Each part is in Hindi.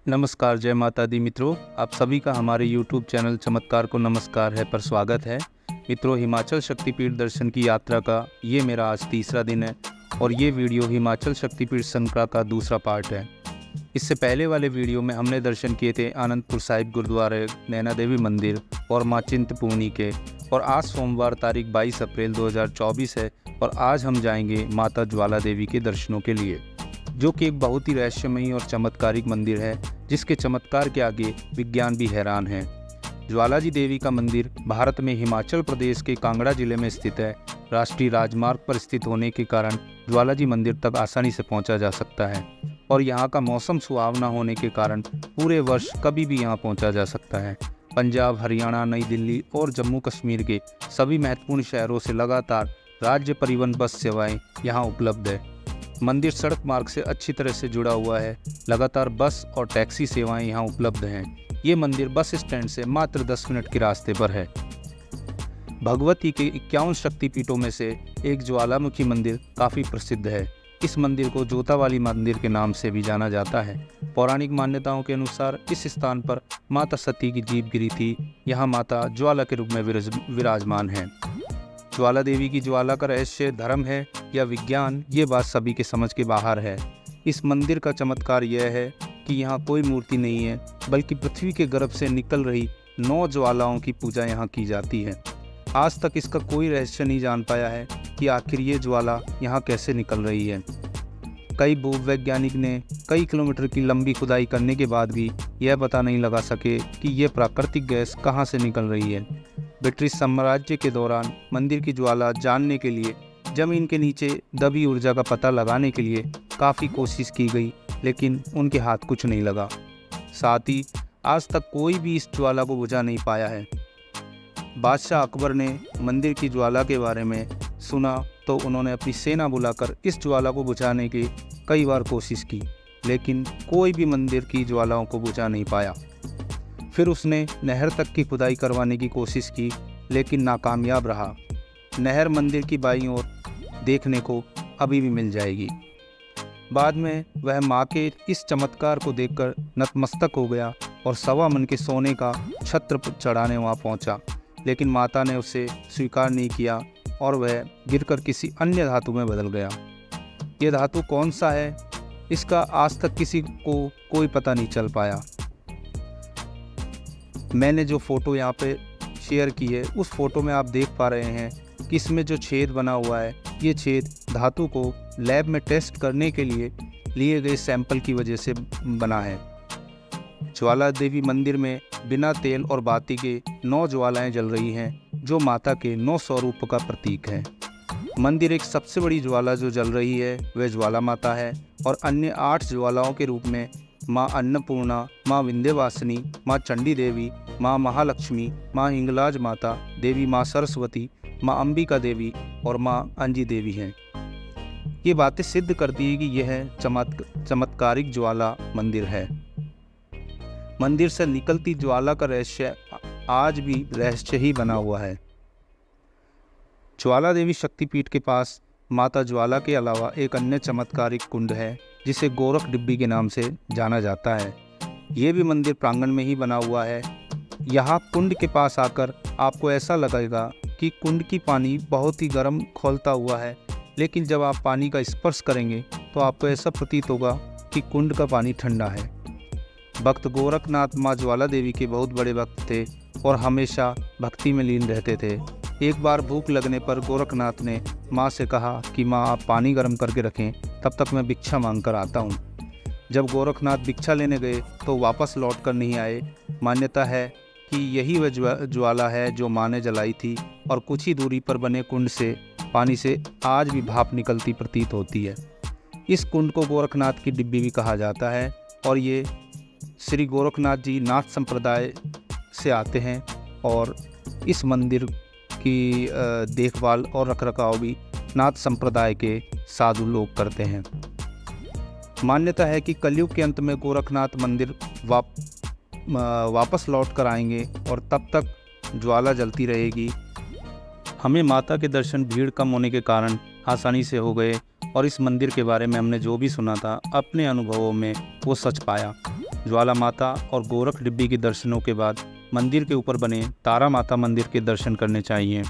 नमस्कार, जय माता दी मित्रों। आप सभी का हमारे YouTube चैनल चमत्कार को नमस्कार है पर स्वागत है। मित्रों, हिमाचल शक्तिपीठ दर्शन की यात्रा का ये मेरा आज तीसरा दिन है और ये वीडियो हिमाचल शक्तिपीठ श्रृंखला का दूसरा पार्ट है। इससे पहले वाले वीडियो में हमने दर्शन किए थे आनंदपुर साहिब गुरुद्वारे, नैना देवी मंदिर और माँ चिंतपूर्णी के। और आज सोमवार तारीख 22 अप्रैल 2024 है और आज हम जाएंगे माता ज्वाला देवी के दर्शनों के लिए, जो कि एक बहुत ही रहस्यमयी और चमत्कारिक मंदिर है, जिसके चमत्कार के आगे विज्ञान भी हैरान है। ज्वालाजी देवी का मंदिर भारत में हिमाचल प्रदेश के कांगड़ा जिले में स्थित है। राष्ट्रीय राजमार्ग पर स्थित होने के कारण ज्वालाजी मंदिर तक आसानी से पहुंचा जा सकता है और यहाँ का मौसम सुहावना होने के कारण पूरे वर्ष कभी भी यहाँ पहुंचा जा सकता है। पंजाब, हरियाणा, नई दिल्ली और जम्मू कश्मीर के सभी महत्वपूर्ण शहरों से लगातार राज्य परिवहन बस सेवाएं यहाँ उपलब्ध है। मंदिर सड़क मार्ग से अच्छी तरह से जुड़ा हुआ है। लगातार बस और टैक्सी सेवाएं यहाँ उपलब्ध हैं। ये मंदिर बस स्टैंड से मात्र 10 मिनट के रास्ते पर है। भगवती के 51 शक्तिपीठों में से एक ज्वालामुखी मंदिर काफ़ी प्रसिद्ध है। इस मंदिर को जोतावाली मंदिर के नाम से भी जाना जाता है। पौराणिक मान्यताओं के अनुसार इस स्थान पर माता सती की जीभ गिरी थी। यहाँ माता ज्वाला के रूप में विराजमान है। ज्वाला देवी की ज्वाला का रहस्य धर्म है या विज्ञान, ये बात सभी के समझ के बाहर है। इस मंदिर का चमत्कार यह है कि यहाँ कोई मूर्ति नहीं है, बल्कि पृथ्वी के गर्भ से निकल रही 9 ज्वालाओं की पूजा यहाँ की जाती है। आज तक इसका कोई रहस्य नहीं जान पाया है कि आखिर ये ज्वाला यहाँ कैसे निकल रही है। कई भूवैज्ञानिक ने कई किलोमीटर की लंबी खुदाई करने के बाद भी यह पता नहीं लगा सके कि यह प्राकृतिक गैस कहाँ से निकल रही है। ब्रिटिश साम्राज्य के दौरान मंदिर की ज्वाला जानने के लिए जमीन के नीचे दबी ऊर्जा का पता लगाने के लिए काफ़ी कोशिश की गई, लेकिन उनके हाथ कुछ नहीं लगा। साथ ही आज तक कोई भी इस ज्वाला को बुझा नहीं पाया है। बादशाह अकबर ने मंदिर की ज्वाला के बारे में सुना तो उन्होंने अपनी सेना बुलाकर इस ज्वाला को बुझाने की कई बार कोशिश की, लेकिन कोई भी मंदिर की ज्वालाओं को बुझा नहीं पाया। फिर उसने नहर तक की खुदाई करवाने की कोशिश की, लेकिन नाकामयाब रहा। नहर मंदिर की बाईं ओर देखने को अभी भी मिल जाएगी। बाद में वह माँ के इस चमत्कार को देखकर नतमस्तक हो गया और 1.25 मन के सोने का छत्र चढ़ाने वहाँ पहुँचा, लेकिन माता ने उसे स्वीकार नहीं किया और वह गिरकर किसी अन्य धातु में बदल गया। ये धातु कौन सा है, इसका आज तक किसी को कोई पता नहीं चल पाया। मैंने जो फ़ोटो यहाँ पे शेयर की है, उस फ़ोटो में आप देख पा रहे हैं कि इसमें जो छेद बना हुआ है, ये छेद धातु को लैब में टेस्ट करने के लिए लिए गए सैंपल की वजह से बना है। ज्वाला देवी मंदिर में बिना तेल और बाती के 9 ज्वालाएं जल रही हैं, जो माता के 9 स्वरूप का प्रतीक है। मंदिर एक सबसे बड़ी ज्वाला जो जल रही है वह ज्वाला माता है और अन्य 8 ज्वालाओं के रूप में माँ अन्नपूर्णा, माँ विंध्यवासिनी, माँ चंडी देवी, माँ महालक्ष्मी, माँ हिंगलाज माता देवी, माँ सरस्वती, माँ अंबिका देवी और माँ अंजी देवी हैं। ये बातें सिद्ध करती है कि यह चमत्कारिक ज्वाला मंदिर है। मंदिर से निकलती ज्वाला का रहस्य आज भी रहस्य ही बना हुआ है। ज्वाला देवी शक्तिपीठ के पास माता ज्वाला के अलावा एक अन्य चमत्कारिक कुंड है, जिसे गोरख डिब्बी के नाम से जाना जाता है। ये भी मंदिर प्रांगण में ही बना हुआ है। यहाँ कुंड के पास आकर आपको ऐसा लगेगा कि कुंड की पानी बहुत ही गर्म खौलता हुआ है, लेकिन जब आप पानी का स्पर्श करेंगे तो आपको ऐसा प्रतीत होगा कि कुंड का पानी ठंडा है। भक्त गोरखनाथ माँ ज्वाला देवी के बहुत बड़े भक्त थे और हमेशा भक्ति में लीन रहते थे। एक बार भूख लगने पर गोरखनाथ ने माँ से कहा कि माँ, आप पानी गर्म करके रखें, तब तक मैं भिक्षा मांग कर आता हूँ। जब गोरखनाथ भिक्षा लेने गए तो वापस लौट कर नहीं आए। मान्यता है कि यही वह ज्वाला है जो माँ ने जलाई थी और कुछ ही दूरी पर बने कुंड से पानी से आज भी भाप निकलती प्रतीत होती है। इस कुंड को गोरखनाथ की डिब्बी भी कहा जाता है और ये श्री गोरखनाथ जी नाथ संप्रदाय से आते हैं और इस मंदिर की देखभाल और रखरखाव भी नाथ संप्रदाय के साधु लोग करते हैं। मान्यता है कि कलयुग के अंत में गोरखनाथ मंदिर वापस लौट कर आएंगे और तब तक ज्वाला जलती रहेगी। हमें माता के दर्शन भीड़ कम होने के कारण आसानी से हो गए और इस मंदिर के बारे में हमने जो भी सुना था अपने अनुभवों में वो सच पाया। ज्वाला माता और गोरख डिब्बी के दर्शनों के बाद मंदिर के ऊपर बने तारा माता मंदिर के दर्शन करने चाहिए।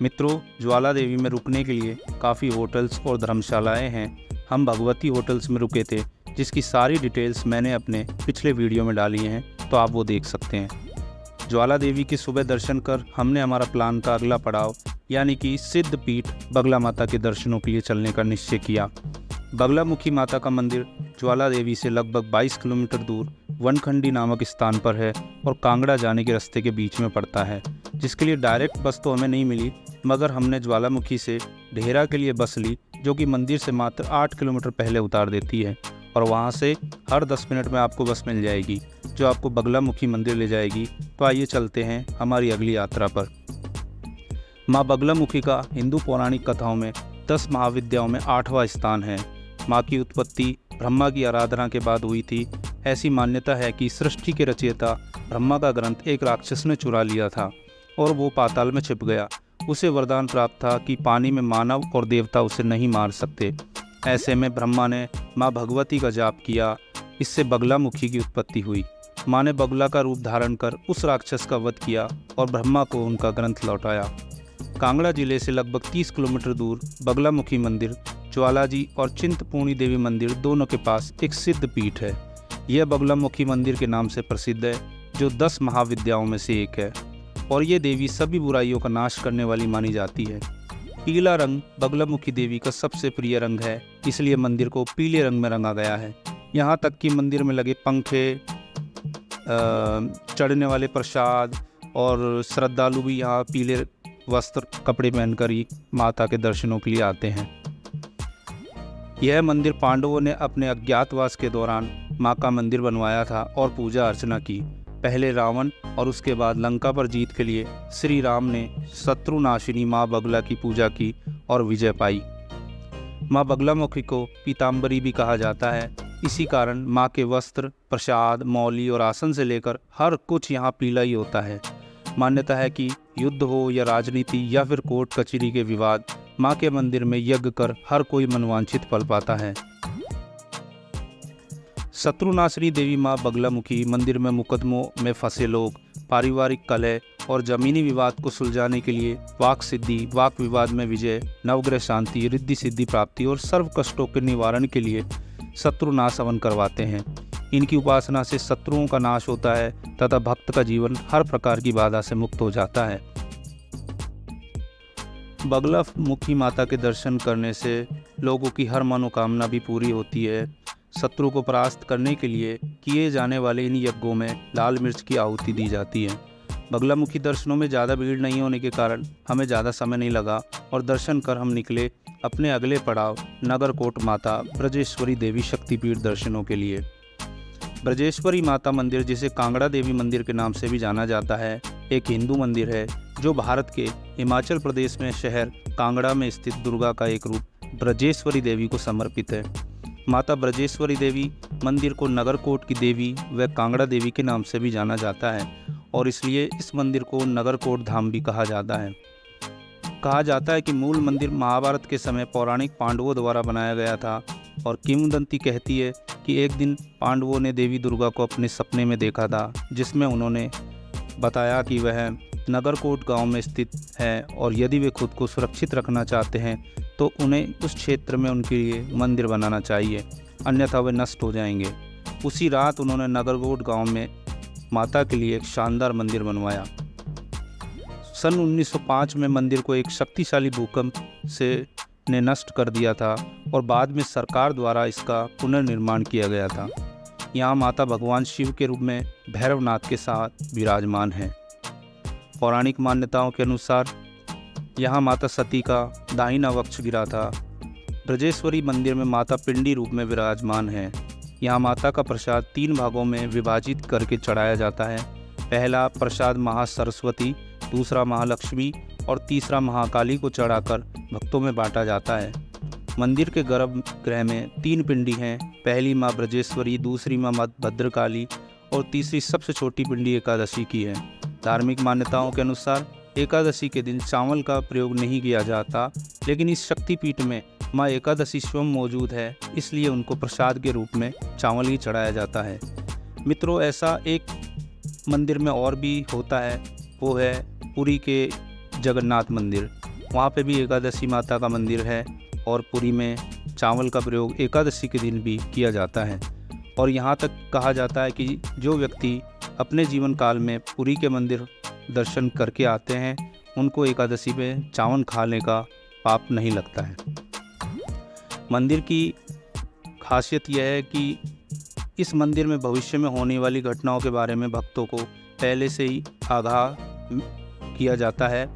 मित्रों, ज्वाला देवी में रुकने के लिए काफ़ी होटल्स और धर्मशालाएं हैं। हम भगवती होटल्स में रुके थे, जिसकी सारी डिटेल्स मैंने अपने पिछले वीडियो में डाली हैं, तो आप वो देख सकते हैं। ज्वाला देवी के सुबह दर्शन कर हमने हमारा प्लान का अगला पड़ाव यानी कि सिद्ध पीठ बगला माता के दर्शनों के लिए चलने का निश्चय किया। बगलामुखी माता का मंदिर ज्वाला देवी से लगभग 22 किलोमीटर दूर वनखंडी नामक स्थान पर है और कांगड़ा जाने के रास्ते के बीच में पड़ता है, जिसके लिए डायरेक्ट बस तो हमें नहीं मिली, मगर हमने ज्वालामुखी से ढेरा के लिए बस ली, जो कि मंदिर से मात्र 8 किलोमीटर पहले उतार देती है और वहाँ से हर 10 मिनट में आपको बस मिल जाएगी जो आपको बगलामुखी मंदिर ले जाएगी। तो आइए चलते हैं हमारी अगली यात्रा पर। माँ बगलामुखी का हिंदू पौराणिक कथाओं में 10 महाविद्याओं में 8वां स्थान है। माँ की उत्पत्ति ब्रह्मा की आराधना के बाद हुई थी। ऐसी मान्यता है कि सृष्टि के रचयिता ब्रह्मा का ग्रंथ एक राक्षस ने चुरा लिया था और वो पाताल में छिप गया। उसे वरदान प्राप्त था कि पानी में मानव और देवता उसे नहीं मार सकते। ऐसे में ब्रह्मा ने माँ भगवती का जाप किया। इससे बगलामुखी की उत्पत्ति हुई। माँ ने बगला का रूप धारण कर उस राक्षस का वध किया और ब्रह्मा को उनका ग्रंथ लौटाया। कांगड़ा जिले से लगभग 30 किलोमीटर दूर बगलामुखी मंदिर ज्वालाजी और चिंतपूर्णी देवी मंदिर दोनों के पास एक सिद्ध पीठ है। यह बगलामुखी मंदिर के नाम से प्रसिद्ध है, जो 10 महाविद्याओं में से एक है और ये देवी सभी बुराइयों का नाश करने वाली मानी जाती है। पीला रंग बगलामुखी देवी का सबसे प्रिय रंग है, इसलिए मंदिर को पीले रंग में रंगा गया है। यहाँ तक कि मंदिर में लगे पंखे, चढ़ने वाले प्रसाद और श्रद्धालु भी यहाँ पीले वस्त्र कपड़े पहनकर ही माता के दर्शनों के लिए आते हैं। यह मंदिर पांडवों ने अपने अज्ञातवास के दौरान माँ का मंदिर बनवाया था और पूजा अर्चना की। पहले रावण और उसके बाद लंका पर जीत के लिए श्री राम ने शत्रुनाशिनी माँ बगला की पूजा की और विजय पाई। माँ बगलामुखी को पीताम्बरी भी कहा जाता है। इसी कारण माँ के वस्त्र, प्रसाद, मौली और आसन से लेकर हर कुछ यहाँ पीला ही होता है। मान्यता है कि युद्ध हो या राजनीति या फिर कोर्ट कचहरी के विवाद, माँ के मंदिर में यज्ञ कर हर कोई मनवांछित फल पाता है। शत्रुनाशिनी देवी माँ बगलामुखी मंदिर में मुकदमों में फंसे लोग, पारिवारिक कलह और जमीनी विवाद को सुलझाने के लिए वाक सिद्धि, वाक विवाद में विजय, नवग्रह शांति, रिद्धि सिद्धि प्राप्ति और सर्व कष्टों के निवारण के लिए शत्रुनाश हवन करवाते हैं। इनकी उपासना से शत्रुओं का नाश होता है तथा भक्त का जीवन हर प्रकार की बाधा से मुक्त हो जाता है। बगलामुखी माता के दर्शन करने से लोगों की हर मनोकामना भी पूरी होती है। शत्रु को परास्त करने के लिए किए जाने वाले इन यज्ञों में लाल मिर्च की आहुति दी जाती है। बगलामुखी दर्शनों में ज़्यादा भीड़ नहीं होने के कारण हमें ज़्यादा समय नहीं लगा और दर्शन कर हम निकले अपने अगले पड़ाव नगरकोट माता ब्रजेश्वरी देवी शक्तिपीठ दर्शनों के लिए। ब्रजेश्वरी माता मंदिर, जिसे कांगड़ा देवी मंदिर के नाम से भी जाना जाता है, एक हिंदू मंदिर है जो भारत के हिमाचल प्रदेश में शहर कांगड़ा में स्थित दुर्गा का एक रूप ब्रजेश्वरी देवी को समर्पित है। माता ब्रजेश्वरी देवी मंदिर को नगरकोट की देवी व कांगड़ा देवी के नाम से भी जाना जाता है और इसलिए इस मंदिर को नगरकोट धाम भी कहा जाता है। कहा जाता है कि मूल मंदिर महाभारत के समय पौराणिक पांडवों द्वारा बनाया गया था और किंवदंती कहती है कि एक दिन पांडवों ने देवी दुर्गा को अपने सपने में देखा था, जिसमें उन्होंने बताया कि वह नगरकोट गांव में स्थित है और यदि वे खुद को सुरक्षित रखना चाहते हैं तो उन्हें उस क्षेत्र में उनके लिए मंदिर बनाना चाहिए, अन्यथा वे नष्ट हो जाएंगे। उसी रात उन्होंने नगरकोट गांव में माता के लिए एक शानदार मंदिर बनवाया। सन 1905 में मंदिर को एक शक्तिशाली भूकंप से ने नष्ट कर दिया था और बाद में सरकार द्वारा इसका पुनर्निर्माण किया गया था। यहाँ माता भगवान शिव के रूप में भैरवनाथ के साथ विराजमान है। पौराणिक मान्यताओं के अनुसार यहाँ माता सती का दाहिना वक्ष गिरा था। ब्रजेश्वरी मंदिर में माता पिंडी रूप में विराजमान है। यहाँ माता का प्रसाद 3 भागों में विभाजित करके चढ़ाया जाता है। पहला प्रसाद महासरस्वती, दूसरा महालक्ष्मी और तीसरा महाकाली को चढ़ाकर भक्तों में बांटा जाता है। मंदिर के गर्भगृह में 3 पिंडी हैं। पहली माँ ब्रजेश्वरी, दूसरी माँ भद्रकाली और तीसरी सबसे छोटी पिंडी एकादशी की है। धार्मिक मान्यताओं के अनुसार एकादशी के दिन चावल का प्रयोग नहीं किया जाता, लेकिन इस शक्तिपीठ में माँ एकादशी स्वयं मौजूद है, इसलिए उनको प्रसाद के रूप में चावल ही चढ़ाया जाता है। मित्रों, ऐसा एक मंदिर में और भी होता है, वो है पुरी के जगन्नाथ मंदिर। वहाँ पे भी एकादशी माता का मंदिर है और पुरी में चावल का प्रयोग एकादशी के दिन भी किया जाता है। और यहाँ तक कहा जाता है कि जो व्यक्ति अपने जीवन काल में पुरी के मंदिर दर्शन करके आते हैं, उनको एकादशी में चावल खाने का पाप नहीं लगता है। मंदिर की खासियत यह है कि इस मंदिर में भविष्य में होने वाली घटनाओं के बारे में भक्तों को पहले से ही आगाह किया जाता है,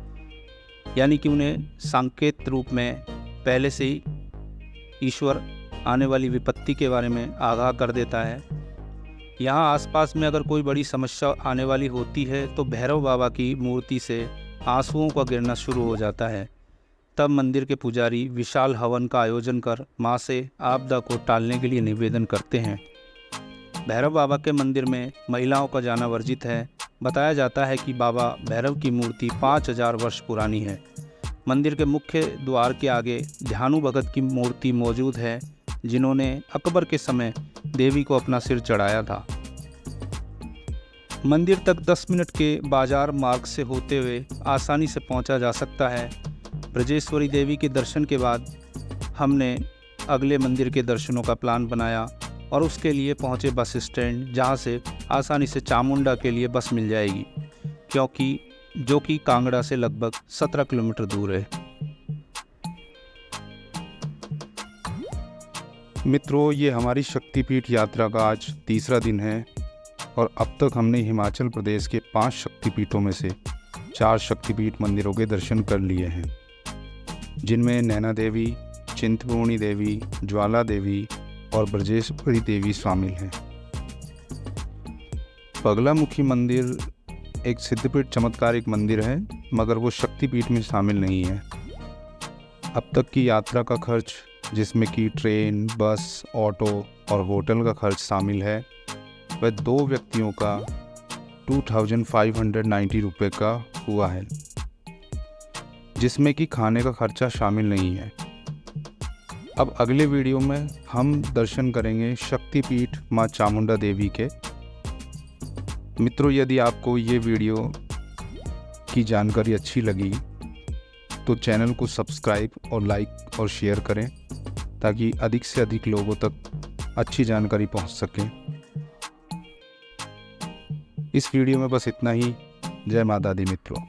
यानी कि उन्हें संकेत रूप में पहले से ही ईश्वर आने वाली विपत्ति के बारे में आगाह कर देता है। यहाँ आसपास में अगर कोई बड़ी समस्या आने वाली होती है तो भैरव बाबा की मूर्ति से आंसुओं का गिरना शुरू हो जाता है। तब मंदिर के पुजारी विशाल हवन का आयोजन कर माँ से आपदा को टालने के लिए निवेदन करते हैं। भैरव बाबा के मंदिर में महिलाओं का जाना वर्जित है। बताया जाता है कि बाबा भैरव की मूर्ति 5000 वर्ष पुरानी है। मंदिर के मुख्य द्वार के आगे ध्यानु भगत की मूर्ति मौजूद है, जिन्होंने अकबर के समय देवी को अपना सिर चढ़ाया था। मंदिर तक 10 मिनट के बाजार मार्ग से होते हुए आसानी से पहुंचा जा सकता है। ब्रजेश्वरी देवी के दर्शन के बाद हमने अगले मंदिर के दर्शनों का प्लान बनाया और उसके लिए पहुंचे बस स्टैंड, जहां से आसानी से चामुंडा के लिए बस मिल जाएगी, जो कि कांगड़ा से लगभग 17 किलोमीटर दूर है। मित्रों, ये हमारी शक्तिपीठ यात्रा का आज तीसरा दिन है और अब तक हमने हिमाचल प्रदेश के 5 शक्तिपीठों में से 4 शक्तिपीठ मंदिरों के दर्शन कर लिए हैं, जिनमें नैना देवी, चिंतपूर्णी देवी, ज्वाला देवी और ब्रजेश्वरी देवी शामिल हैं। बगलामुखी मंदिर एक सिद्धपीठ चमत्कारिक मंदिर है, मगर वो शक्तिपीठ में शामिल नहीं है। अब तक की यात्रा का खर्च, जिसमें कि ट्रेन, बस, ऑटो और होटल का खर्च शामिल है, वह 2 व्यक्तियों का 2590 रुपये का हुआ है, जिसमें कि खाने का खर्चा शामिल नहीं है। अब अगले वीडियो में हम दर्शन करेंगे शक्तिपीठ माँ चामुंडा देवी के। मित्रों, यदि आपको ये वीडियो की जानकारी अच्छी लगी तो चैनल को सब्सक्राइब और लाइक और शेयर करें, ताकि अधिक से अधिक लोगों तक अच्छी जानकारी पहुंच सके। इस वीडियो में बस इतना ही। जय माता दी मित्रों।